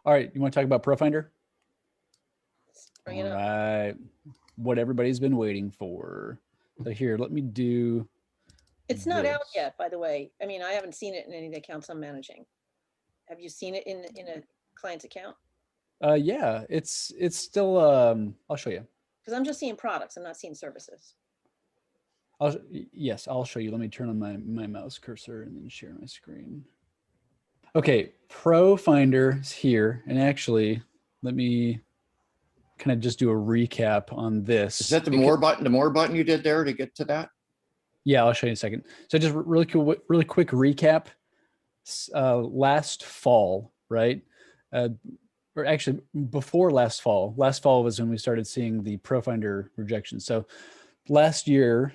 All right, you want to talk about Profinder? Bring it All up. right, what everybody's been waiting for. So here, let me do. It's not out this. yet, by the way. I mean, I haven't seen it in any of the accounts I'm managing. Have you seen it in a client's account? Yeah, it's still. I'll show you. Because I'm just seeing products. I'm not seeing services. Yes, I'll show you. Let me turn on my mouse cursor and then share my screen. Okay, Profinder is here, and actually, let me kind of just do a recap on this. Is that the more button? The more button you did there to get to that? Yeah, I'll show you in a second. So just really quick recap. Last fall, right? Or actually before last fall. Last fall was when we started seeing the Profinder rejection. So last year,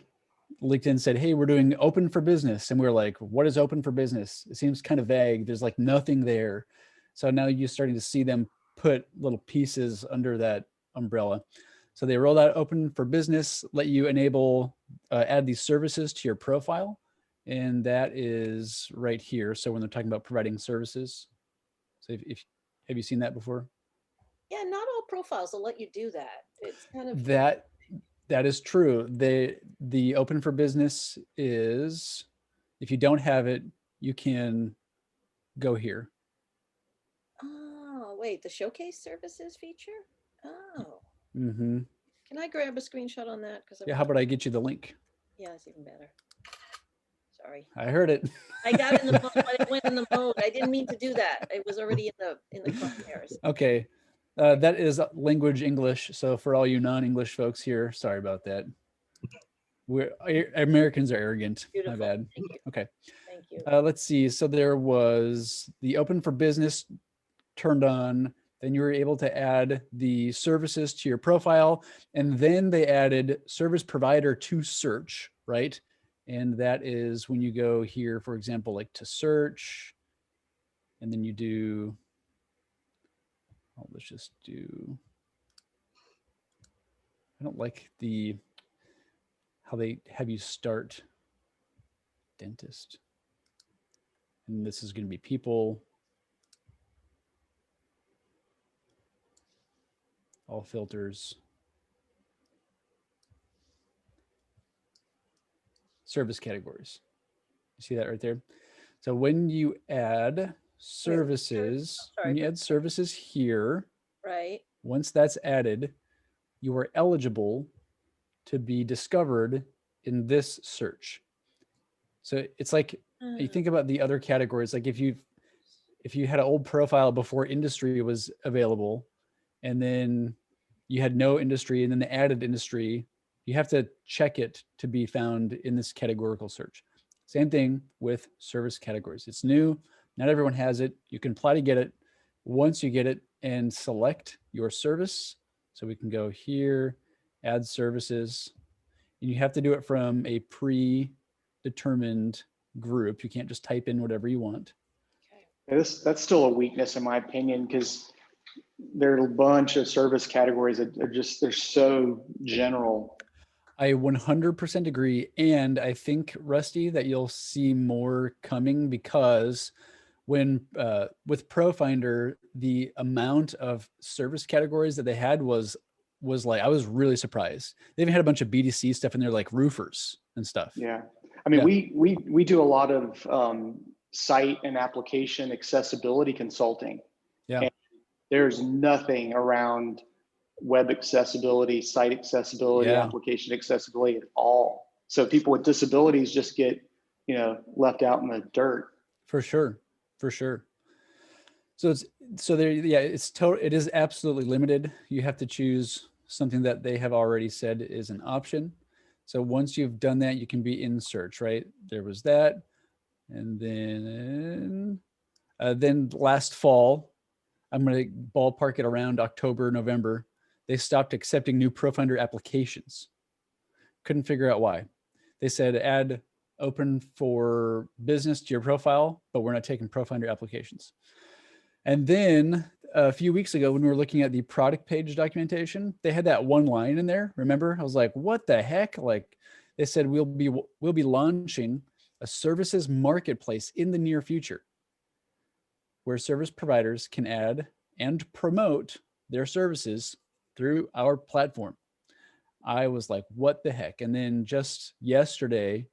LinkedIn said, hey, we're doing open for business. And we were like, what is open for business? It seems kind of vague. There's like nothing there. So now you're starting to see them put little pieces under that umbrella. So they rolled out open for business, let you enable, add these services to your profile. And that is right here. So when they're talking about providing services. So if have you seen that before? Yeah, not all profiles will let you do that. It's kind of That is true. The open for business is, if you don't have it, you can go here. Oh, wait, the showcase services feature? Oh. Mm-hmm. Can I grab a screenshot on that? Because Yeah, how about I get you the link? Yeah, it's even better. Sorry. I heard it. I got in the mode, but it went in the mode. I didn't mean to do that. It was already in the crosshairs. Okay. That is language English. So for all you non-English folks here, sorry about that. Americans are arrogant. Beautiful. My bad. Thank you. Okay. Thank you. Let's see. So there was the open for business turned on. Then you were able to add the services to your profile. And then they added service provider to search, right? And that is when you go here, for example, like to search, and then you do, oh, let's just do, I don't like how they have you start dentist. And this is going to be people. All filters. Service categories. You see that right there? So when you add services, when you add services here, right? Once that's added, you are eligible to be discovered in this search. So it's like, you think about the other categories, like if you had an old profile before industry was available, and then you had no industry, and then the added industry, you have to check it to be found in this categorical search. Same thing with service categories. It's new. Not everyone has it. You can apply to get it. Once you get it and select your service, so we can go here, add services, and you have to do it from a predetermined group. You can't just type in whatever you want. That's still a weakness in my opinion, because there are a bunch of service categories that are just, they're so general. I 100% agree. And I think, Rusty, that you'll see more coming, because when with Profinder, the amount of service categories that they had was like, I was really surprised. They even had a bunch of BDC stuff in there, like roofers and stuff. Yeah. I mean, yeah. we do a lot of site and application accessibility consulting. Yeah. And there's nothing around web accessibility, site accessibility, application accessibility at all. So people with disabilities just get, left out in the dirt. For sure. For sure. So it is absolutely limited. You have to choose something that they have already said is an option. So once you've done that, you can be in search, right? There was that. And then last fall, I'm going to ballpark it around October, November, they stopped accepting new Profinder applications. Couldn't figure out why. They said add open for business to your profile, but we're not taking Profinder applications. And then a few weeks ago, when we were looking at the product page documentation, they had that one line in there. Remember? I was like, what the heck? Like, they said, we'll be launching a services marketplace in the near future, where service providers can add and promote their services through our platform. I was like, what the heck? And then just yesterday,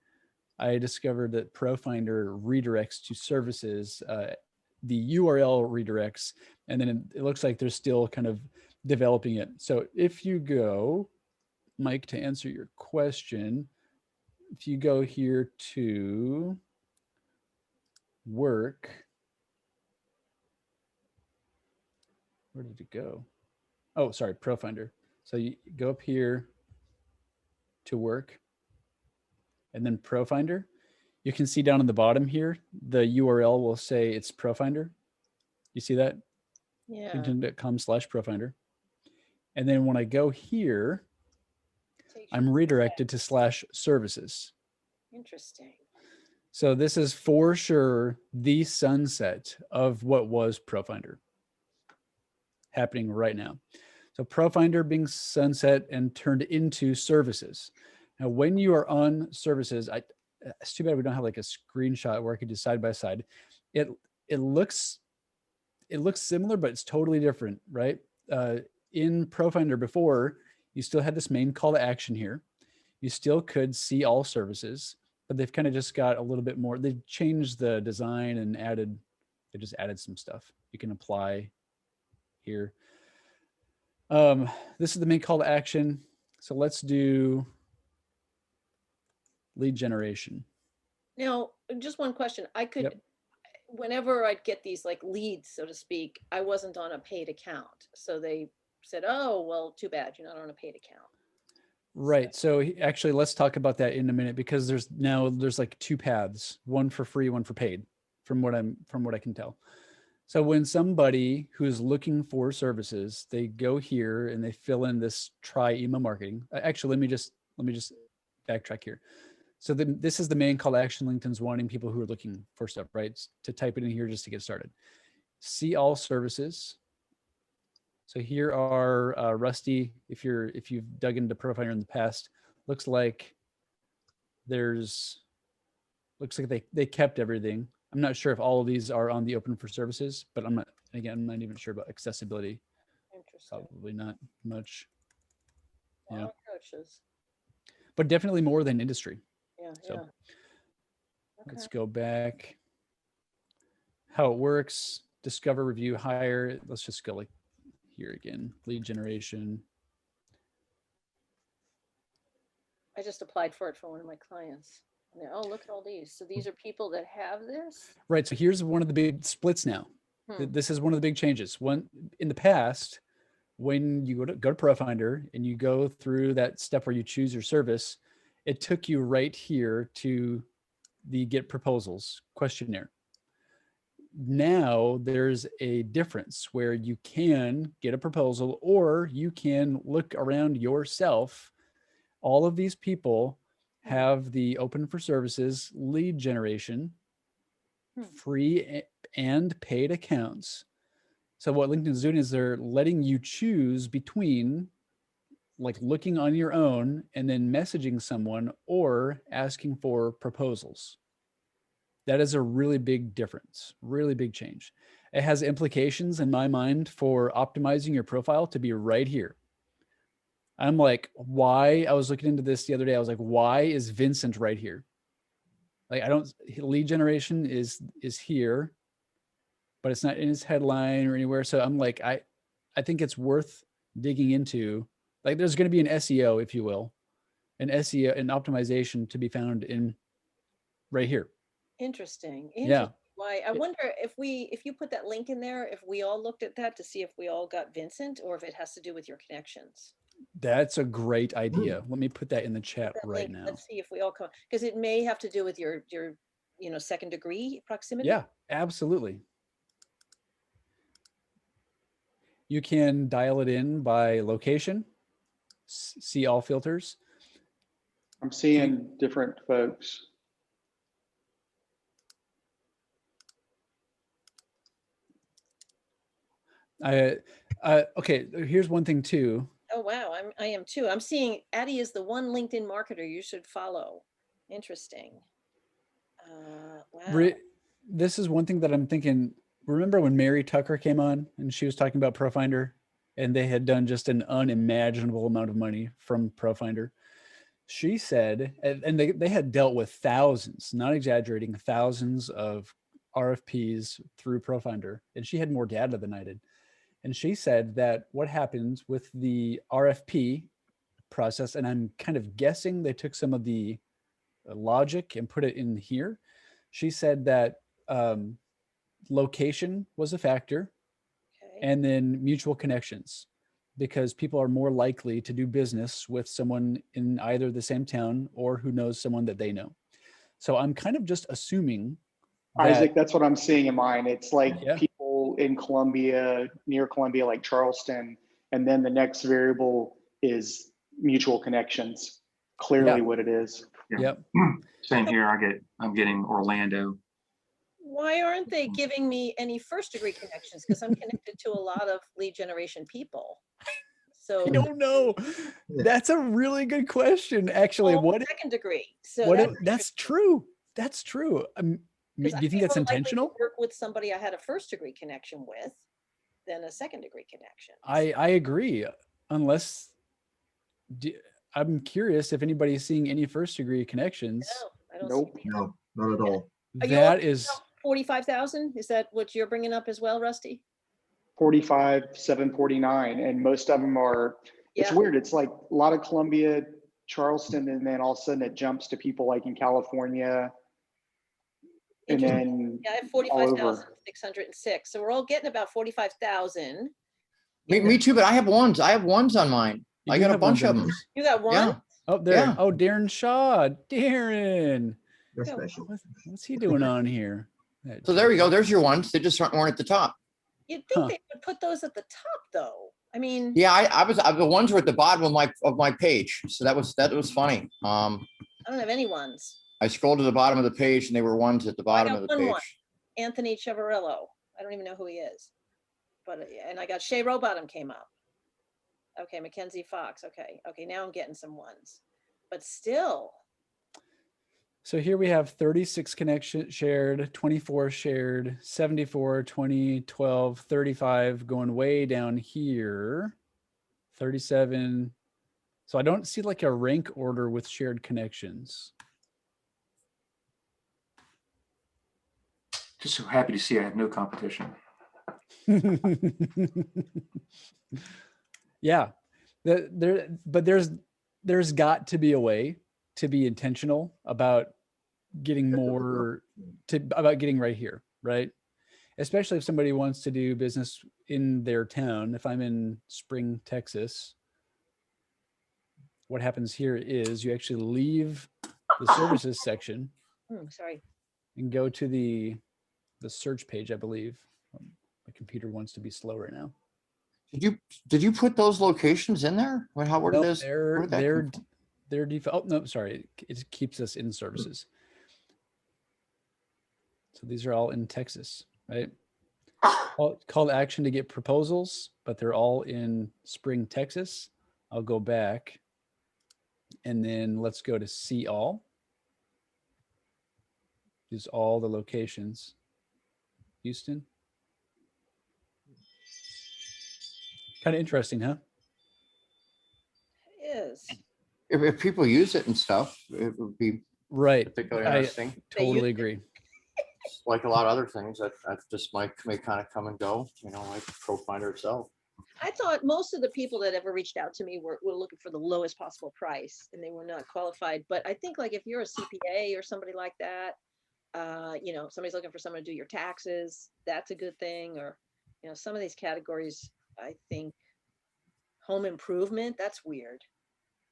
I discovered that Profinder redirects to services, the URL redirects, and then it looks like they're still kind of developing it. So if you go, Mike, to answer your question, if you go here to work, where did it go? Oh, sorry, Profinder. So you go up here to work and then Profinder. You can see down on the bottom here, the URL will say it's Profinder. You see that? Yeah. LinkedIn.com/Profinder. And then when I go here, Takes I'm you- redirected to /services. Interesting. So this is for sure the sunset of what was Profinder happening right now. So Profinder being sunset and turned into services. Now, when you are on services, it's too bad we don't have like a screenshot where I could do side by side. It looks similar, but it's totally different, right? In Profinder before, you still had this main call to action here. You still could see all services, but they've kind of just got a little bit more. They've changed the design and they just added some stuff. You can apply here. This is the main call to action. So let's do lead generation. Now, just one question. I could, Yep. whenever I'd get these like leads, so to speak, I wasn't on a paid account. So they said, oh, well, too bad, you're not on a paid account. Right. So actually, let's talk about that in a minute, because there's like two paths, one for free, one for paid, from what I can tell. So when somebody who's looking for services, they go here and they fill in this try email marketing. Actually, let me just backtrack here. So this is the main call to action LinkedIn's wanting people who are looking for stuff, right? To type it in here just to get started. See all services. So here are Rusty. If you've dug into Profinder in the past, looks like they kept everything. I'm not sure if all of these are on the open for services, but I'm not even sure about accessibility. Interesting. Probably not much. Well, Yeah. coaches. But definitely more than industry. Yeah, So yeah. let's Okay. go back. How it works, discover, review, hire. Let's just go like here again, lead generation. I just applied for it for one of my clients. And they're, oh, look at all these. So these are people that have this? Right. So here's one of the big splits now. This is one of the big changes. One in the past, when you go to Profinder and you go through that step where you choose your service, it took you right here to the get proposals questionnaire. Now there's a difference where you can get a proposal or you can look around yourself. All of these people have the open for services lead generation, free and paid accounts. So what LinkedIn's doing is they're letting you choose between like looking on your own and then messaging someone or asking for proposals. That is a really big difference, really big change. It has implications in my mind for optimizing your profile to be right here. I'm like, why? I was looking into this the other day. I was like, why is Vincent right here? Like, lead generation is here, but it's not in his headline or anywhere. So I'm like, I think it's worth digging into. Like, there's going to be an SEO, if you will, an optimization to be found in right here. Interesting. Yeah. Why? I wonder if you put that link in there, if we all looked at that to see if we all got Vincent or if it has to do with your connections. That's a great idea. Let me put that in the chat right link, now. Let's see if we all come, because it may have to do with your second degree proximity. Yeah, absolutely. You can dial it in by location, see all filters. I'm seeing different folks. Okay, here's one thing too. Oh, wow. I am too. I'm seeing Addie is the one LinkedIn marketer you should follow. Interesting. Wow. This is one thing that I'm thinking, remember when Mary Tucker came on and she was talking about Profinder, and they had done just an unimaginable amount of money from Profinder. She said, and they had dealt with thousands, not exaggerating, thousands of RFPs through Profinder, and she had more data than I did. And she said that what happened with the RFP process, and I'm kind of guessing they took some of the logic and put it in here. She said that location was a factor, Okay. and then mutual connections, because people are more likely to do business with someone in either the same town or who knows someone that they know. So I'm kind of just assuming that, Isaac, that's what I'm seeing in mine. It's like Yeah. people in Columbia, near Columbia, like Charleston, and then the next variable is mutual connections. Clearly Yeah. what it is. Yep. Same here. I'm getting Orlando. Why aren't they giving me any first degree connections? Because I'm connected to a lot of lead generation people. So I don't know. That's a really good question. Actually, all what second degree. So what that's that's true. That's true. Do you I'd think be that's more likely to intentional? work with somebody I had a first degree connection with than a second degree connection. I agree. Unless I'm curious if anybody's seeing any first degree connections. No, I don't Nope. see any. No, not at all. Are you That looking is, at 45,000? Is that what you're bringing up as well, Rusty? 45, 749, and most of them are, it's Yeah. weird. It's like a lot of Columbia, Charleston, and then all of a sudden it jumps to people like in California. And then Yeah, I have all over. 45,606. So we're all getting about 45,000. Me too, but I have ones. I have ones on mine. you I do got a have ones bunch of on them. yours. You got one? Yeah. Oh, there. Yeah. Oh, Darren Shaw. Darren. They're Yeah. special. What's he doing on here? So there you go. There's your ones. They just weren't at the top. You'd think Huh. they would put those at the top though. I mean, Yeah, the ones were at the bottom of my page. So that was funny. I don't have any ones. I scrolled to the bottom of the page and they were ones at the bottom got of the one. page. Anthony Chiavarello. I don't even know who he is. But and I got Shay Rowbottom came up. Okay, Mackenzie Fox. Okay. Okay, now I'm getting some ones. But still, So here we have 36 connection shared, 24 shared, 74, 20, 12, 35 going way down here, 37. So I don't see like a rank order with shared connections. Just so happy to see I have no competition. Yeah, but there's got to be a way to be intentional about getting more about getting right here, right? Especially if somebody wants to do business in their town. If I'm in Spring, Texas, what happens here is you actually leave the services section sorry. and go to the search page, I believe. My computer wants to be slow right now. Did you put those locations in there? Where Nope, did this? where did that come from? their default. Oh, no, sorry. It keeps us in services. So these are all in Texas, right? Call to action to get proposals, but they're all in Spring, Texas. I'll go back and then let's go to see all. These all the locations. Houston. Kind of interesting, huh? It is. If people use it and stuff, it would be Right. particularly I interesting. totally agree. Like a lot of other things that just may kind of come and go, like Profinder itself. I thought most of the people that ever reached out to me were looking for the lowest possible price and they were not qualified. But I think like if you're a CPA or somebody like that, somebody's looking for someone to do your taxes, that's a good thing. Or, some of these categories, I think home improvement, that's weird.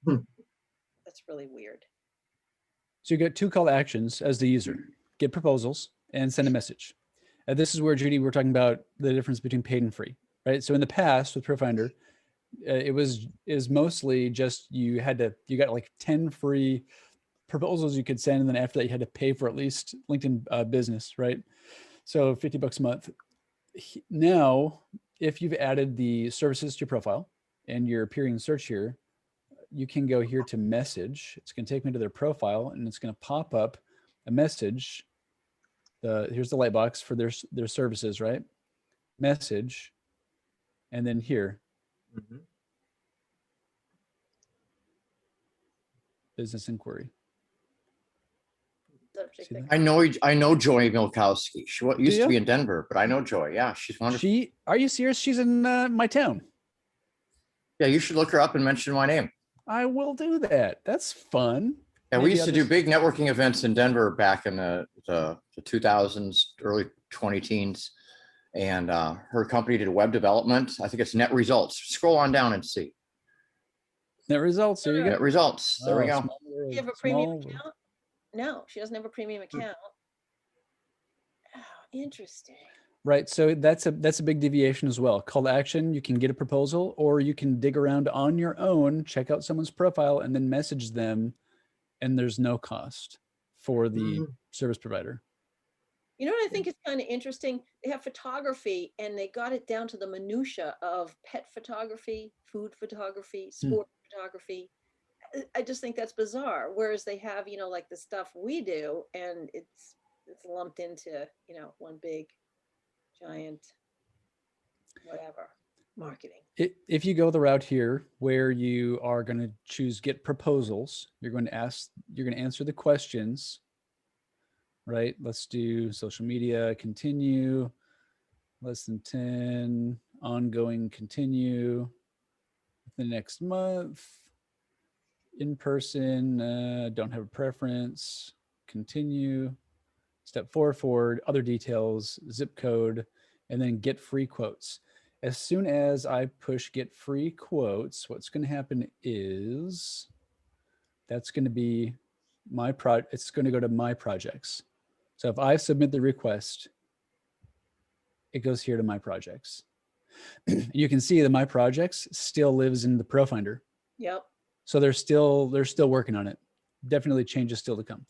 That's really weird. So you get two call to actions as the user: get proposals and send a message. This is where, Judy, we're talking about the difference between paid and free, right? So in the past with Profinder, is mostly just you got like 10 free proposals you could send, and then after that you had to pay for at least LinkedIn business, right? So $50 a month. Now, if you've added the services to your profile and you're appearing in search here, you can go here to message. It's going to take me to their profile and it's going to pop up a message here's the lightbox for their services, right? Message, and then here, Mhm. business inquiry. Subject See that- that? I know Joy Milkowski. She used to you? be in Denver, but I know Joy. Yeah, she's wonderful. Are you serious? She's in my town. Yeah, you should look her up and mention my name. I will do that. That's fun. Yeah, we Maybe used I'll to do just- big networking events in Denver back in the 2000s, early 20 teens. And her company did web development. I think it's Net Results. Scroll on down and see. Net results. There you go. Net Results. There we Oh, go. small world, Do you have a premium small world. account? No, she doesn't have a premium account. Oh, interesting. Right. So that's a big deviation as well. Call to action, you can get a proposal, or you can dig around on your own, check out someone's profile, and then message them, and there's no cost for the service provider. You know what I think is kind of interesting? They have photography and they got it down to the minutia of pet photography, food photography, sport photography. I just think that's bizarre. Whereas they have, you know, like the stuff we do, and it's lumped into, you know, one big giant whatever marketing. If you go the route here where you are going to choose get proposals, you're going to answer the questions, right? Let's do social media, continue, less than 10, ongoing, continue, the next month, in person, don't have a preference, continue, step 4 forward, other details, zip code, and then get free quotes. As soon as I push get free quotes, what's going to happen is that's going to be it's going to go to my projects. So if I submit the request, it goes here to my projects. You can see that my projects still lives in the Profinder. Yep. So they're still working on it. Definitely changes still to come.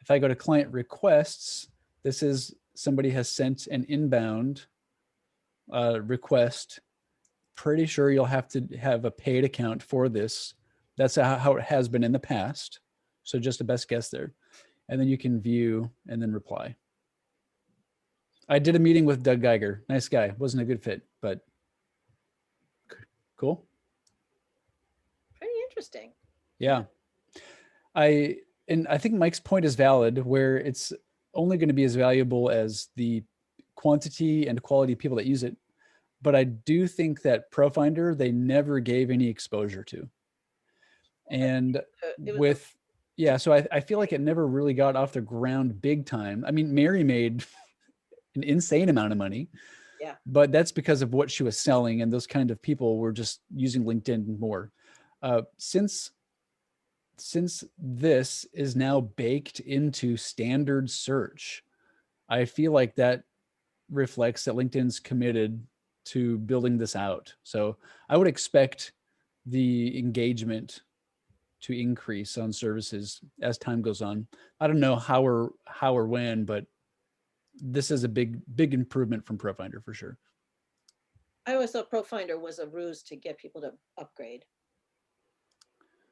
If I go to client requests, this is somebody has sent an inbound request. Pretty sure you'll have to have a paid account for this. That's how it has been in the past. So just a best guess there. And then you can view and then reply. I did a meeting with Doug Geiger. Nice guy. Wasn't a good fit, but cool. Pretty interesting. Yeah. I think Mike's point is valid, where it's only going to be as valuable as the quantity and quality of people that use it. But I do think that Profinder, they never gave any exposure to. And It was so I feel like it never really got off the ground big time. I mean, Mary made an insane amount of money. Yeah. But that's because of what she was selling, and those kind of people were just using LinkedIn more. Since this is now baked into standard search, I feel like that reflects that LinkedIn's committed to building this out. So I would expect the engagement to increase on services as time goes on. I don't know how or when, but this is a big improvement from Profinder for sure. I always thought Profinder was a ruse to get people to upgrade.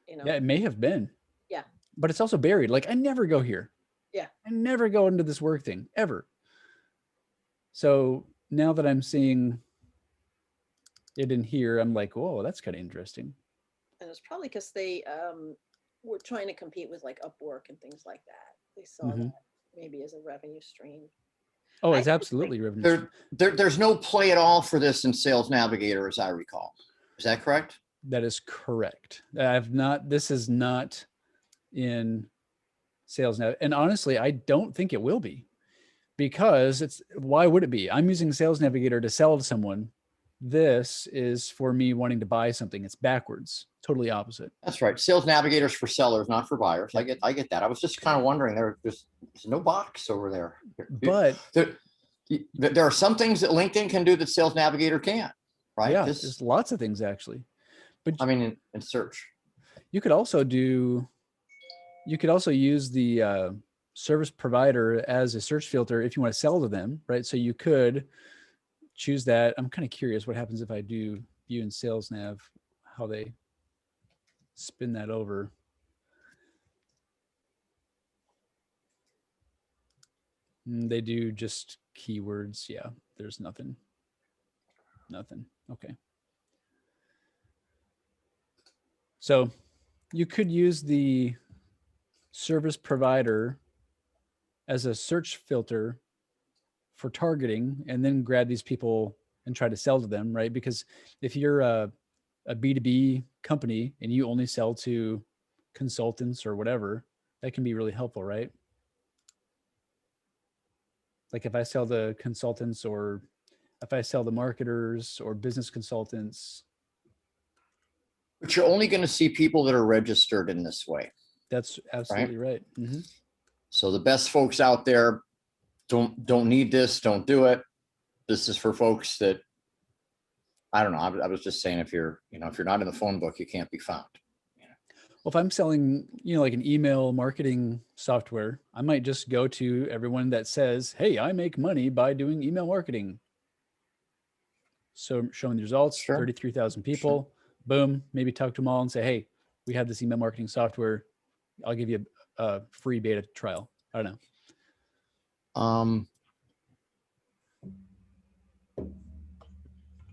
You know. Yeah, it may have been. Yeah. But it's also buried. Like, I never go here. Yeah. I never go into this work thing ever. So now that I'm seeing it in here, I'm like, whoa, that's kind of interesting. And it's probably because they were trying to compete with like Upwork and things like that. They saw that maybe as a revenue stream. Oh, it's absolutely revenue. There's no play at all for this in Sales Navigator, as I recall. Is that correct? That is correct. This is not in Sales Nav. And honestly, I don't think it will be, because why would it be? I'm using Sales Navigator to sell to someone. This is for me wanting to buy something. It's backwards, totally opposite. That's right. Sales Navigator's for sellers, not for buyers. I get that. I was just kind of wondering, there's no box over there. But there are some things that LinkedIn can do that Sales Navigator can't, right? Yeah, there's lots of things actually. But I mean, in search. You could also use the service provider as a search filter if you want to sell to them, right? So you could choose that. I'm kind of curious what happens if I do view in Sales Nav, how they spin that over. They do just keywords. Yeah, there's nothing. Nothing. Okay. So you could use the service provider as a search filter for targeting and then grab these people and try to sell to them, right? Because if you're a B2B company and you only sell to consultants or whatever, that can be really helpful, right? Like if I sell to consultants or if I sell to marketers or business consultants, But you're only going to see people that are registered in this way. that's absolutely right. So the best folks out there don't need this, don't do it. This is for folks that, I don't know. I was just saying, if you're not in the phone book, you can't be found. Well, if I'm selling, like an email marketing software, I might just go to everyone that says, hey, I make money by doing email marketing. So showing the results, Sure. 33,000 people, boom, maybe talk to them all and say, hey, we have this email marketing software. I'll give you a free beta trial. I don't know.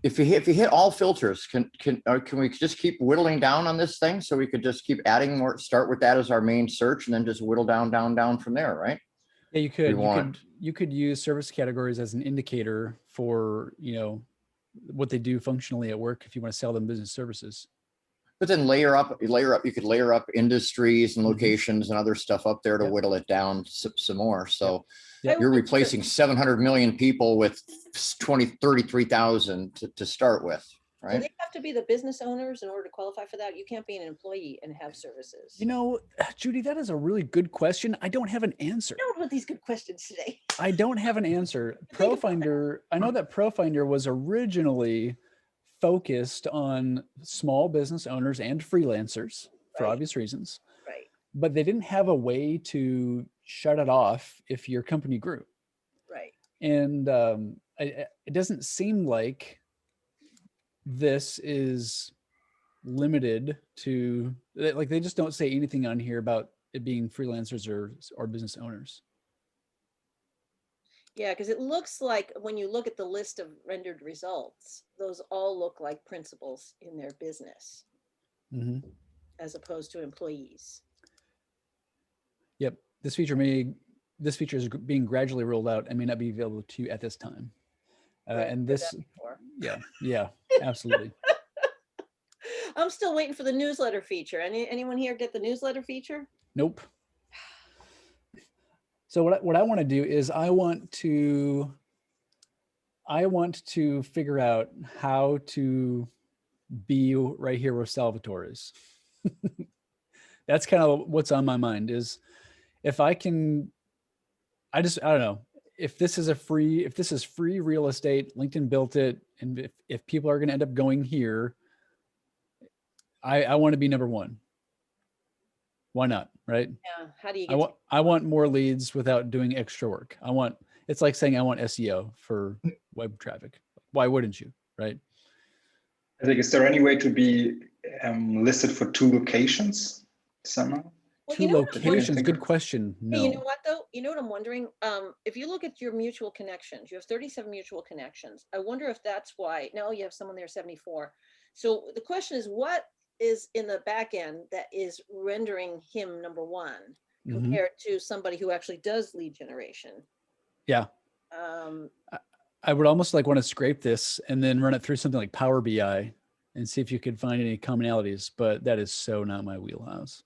If you hit all filters, can we just keep whittling down on this thing, so we could just keep adding more, start with that as our main search and then just whittle down from there, right? Yeah, you could use service categories as an indicator for, what they do functionally at work if you want to sell them business services. But then you could layer up industries and locations and other stuff up there to whittle it down some more. So you're replacing 700 million people with 33,000 to start with, right? Do they have to be the business owners in order to qualify for that? You can't be an employee and have services. Judy, that is a really good question. I don't have an answer. I don't want these good questions today. I don't have an answer. Profinder, I know that Profinder was originally focused on small business owners and freelancers for obvious reasons. Right. But they didn't have a way to shut it off if your company grew. Right. And it doesn't seem like this is limited to, like, they just don't say anything on here about it being freelancers or business owners. Yeah, because it looks like when you look at the list of rendered results, those all look like principals in their business as opposed to employees. Yep. This feature is being gradually rolled out and may not be available to you at this time. And this, yeah, absolutely. I'm still waiting for the newsletter feature. Anyone here get the newsletter feature? Nope. So what I want to do is I want to figure out how to be right here where Salvatore is. That's kind of what's on my mind, is if I can, I don't know, if this is free real estate, LinkedIn built it. And if people are going to end up going here, I want to be number one. Why not? Right? Yeah. How do you I want more leads without doing extra work. It's like saying I want SEO for web traffic. Why wouldn't you? Right? I think, is there any way to be listed for 2 locations somehow? Well, 2 locations. Good question. No. Hey, you know what though? You know what I'm wondering? If you look at your mutual connections, you have 37 mutual connections. I wonder if that's why. No, you have someone there 74. So the question is, what is in the back end that is rendering him number one compared to somebody who actually does lead generation? Yeah. I would almost want to scrape this and then run it through something like Power BI and see if you could find any commonalities, but that is so not my wheelhouse.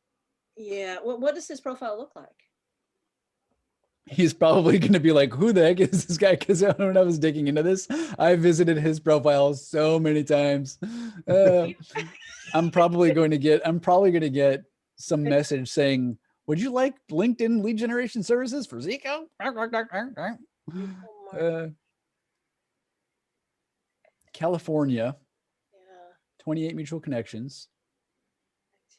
Yeah. What does his profile look like? He's probably going to be like, who the heck is this guy? Because when I was digging into this, I visited his profile so many times. I'm probably going to get some message saying, would you like LinkedIn lead generation services for Zico? California. Yeah. 28 mutual connections.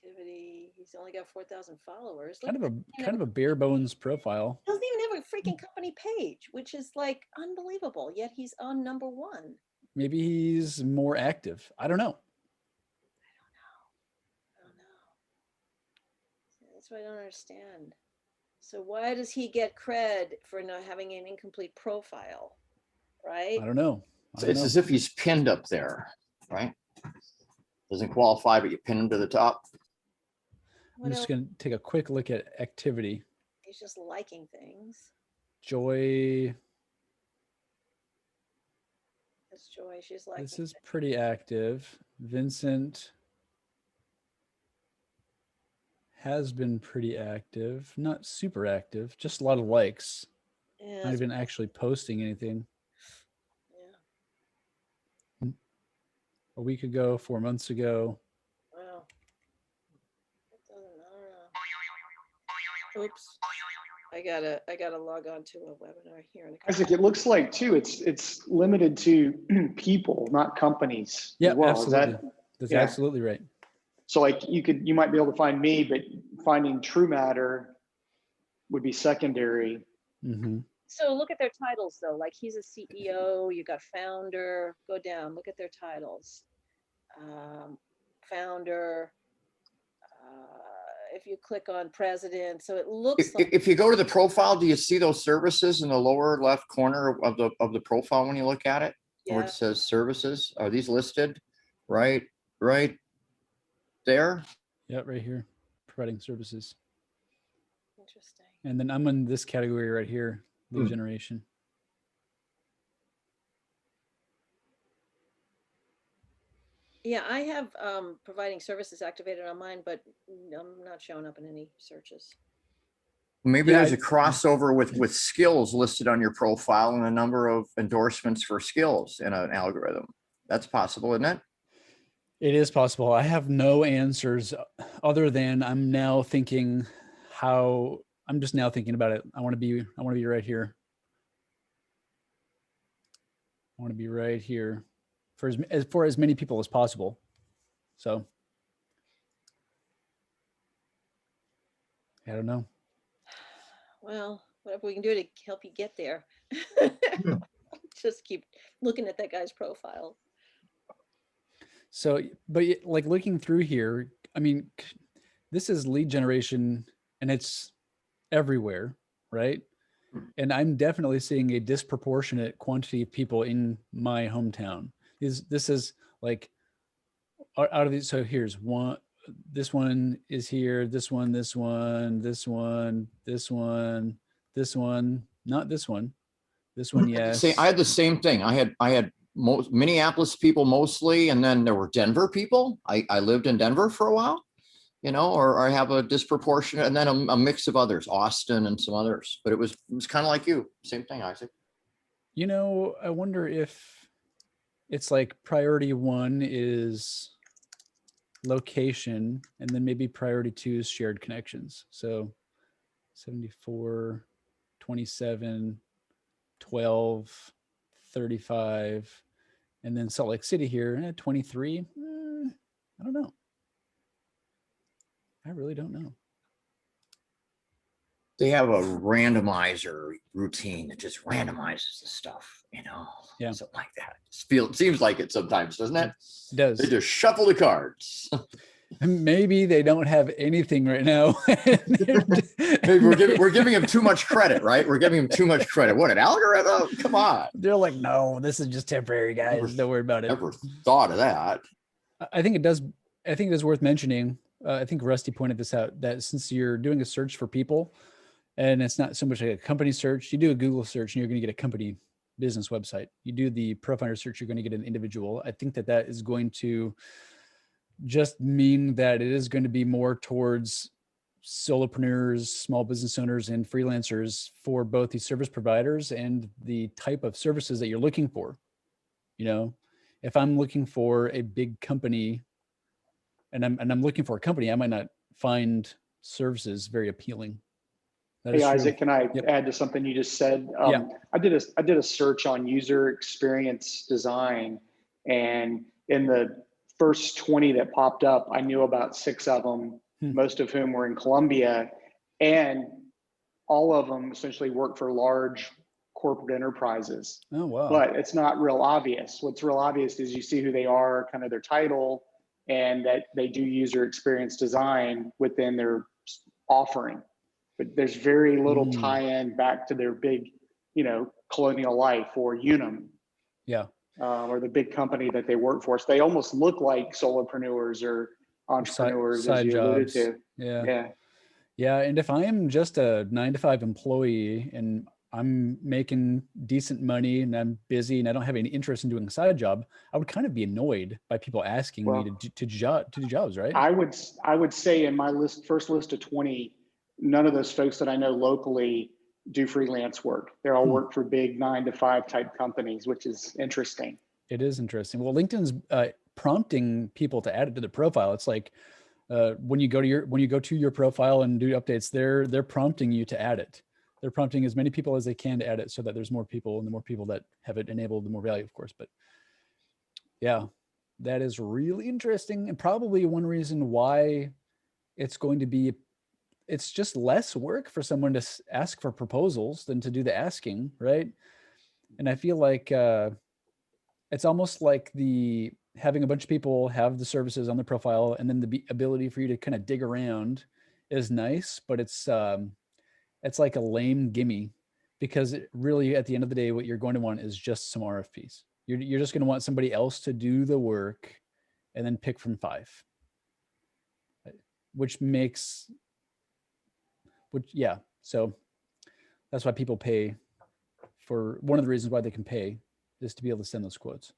Activity. He's only got 4,000 followers. Kind of a bare bones profile. He doesn't even have a freaking company page, which is like unbelievable. Yet he's on number one. Maybe he's more active. I don't know. That's what I don't understand. So why does he get cred for not having an incomplete profile, right? I don't know. It's as if he's pinned up there, right? Doesn't qualify, but you pin him to the top. I'm What just else? going to take a quick look at activity. He's just liking things. Joy, That's Joy. She's liking this is things. pretty active. Vincent has been pretty active, not super active, just a lot of likes, Yeah, not that's- even actually posting anything. yeah. A week ago, 4 months ago. Wow. It doesn't, I don't know. Oops. I gotta log on to a webinar here in a couple. Isaac, it looks like too, it's limited to people, not companies Yeah, as well. absolutely. Is that, That's yeah. absolutely right. so like you might be able to find me, but finding True Matter would be secondary. Mm-hmm. So look at their titles though, like he's a CEO, you got founder, go down, look at their titles. Founder, if you click on president, so it looks like, If you go to the profile, do you see those services in the lower left corner of the profile when you look at it? Where yeah, it says services, are these listed? Right there? Yeah, right here, providing services. interesting. And then I'm in this category right here, lead generation. Yeah, I have providing services activated on mine, but I'm not showing up in any searches. Maybe Yeah, there's a crossover with skills listed on your profile and a number of endorsements for skills in an algorithm. That's possible, isn't it? It is possible. I have no answers other than I'm now thinking how I'm just now thinking about it. I want to be right here. I want to be right here for as many people as possible. So I don't know. Well, whatever we can do to help you get there. Just keep looking at that guy's profile. So, but like looking through here, I mean, this is lead generation and it's everywhere, right? And I'm definitely seeing a disproportionate quantity of people in my hometown. This is like out of these. So here's one. This one is here. This one. This one. This one. This one. This one. Not this one. This one. Yes. I had the same thing. I had most Minneapolis people mostly, and then there were Denver people. I lived in Denver for a while, or I have a disproportionate, and then a mix of others, Austin and some others. But it was kind of like you, same thing, Isaac. I wonder if it's like priority 1 is location, and then maybe priority 2 is shared connections. So 74, 27, 12, 35, and then Salt Lake City here, 23. I don't know. I really don't know. They have a randomizer routine that just randomizes the stuff, Yeah. something like that. It seems like it sometimes, doesn't it? It does. They just shuffle the cards. Maybe they don't have anything right now. Maybe we're giving him too much credit, right? We're giving him too much credit. What, an algorithm? Come on. They're like, no, this is just temporary, guys. Don't worry about it. Never thought of that. I think it does. I think it is worth mentioning. I think Rusty pointed this out, that since you're doing a search for people, and it's not so much like a company search, you do a Google search and you're going to get a company business website. You do the Profinder search, you're going to get an individual. I think that is going to just mean that it is going to be more towards solopreneurs, small business owners, and freelancers for both the service providers and the type of services that you're looking for. If I'm looking for a big company and I'm looking for a company, I might not find services very appealing. That Hey, is true. Isaac, can I Yep. add to something you just said? Yeah. I did a search on user experience design, and in the first 20 that popped up, I knew about 6 of them, most of whom were in Colombia, and all of them essentially work for large corporate enterprises. Oh, wow. But it's not real obvious. What's real obvious is you see who they are, kind of their title, and that they do user experience design within their offering. but there's very little Mm. tie-in back to their big, Colonial Life or Unum, Yeah. or the big company that they work for. So they almost look like solopreneurs or entrepreneurs, as Side you alluded jobs. to. Yeah. Yeah. Yeah. And if I am just a 9 to 5 employee and I'm making decent money and I'm busy and I don't have any interest in doing a side job, I would kind of be annoyed by people asking me Well, to do jobs, right? I would say in my first list of 20, none of those folks that I know locally do freelance work. They all work for big 9 to 5 type companies, which is interesting. It is interesting. Well, LinkedIn's prompting people to add it to their profile. It's like when you go to your profile and do updates, they're prompting you to add it. They're prompting as many people as they can to add it so that there's more people, and the more people that have it enabled, the more value, of course. But yeah, that is really interesting, and probably one reason why it's just less work for someone to ask for proposals than to do the asking, right? And I feel like it's almost like having a bunch of people have the services on their profile, and then the ability for you to kind of dig around is nice, but it's like a lame gimme, because really at the end of the day, what you're going to want is just some RFPs. You're just going to want somebody else to do the work and then pick from 5, which yeah. So that's why people pay. For one of the reasons why they can pay is to be able to send those quotes.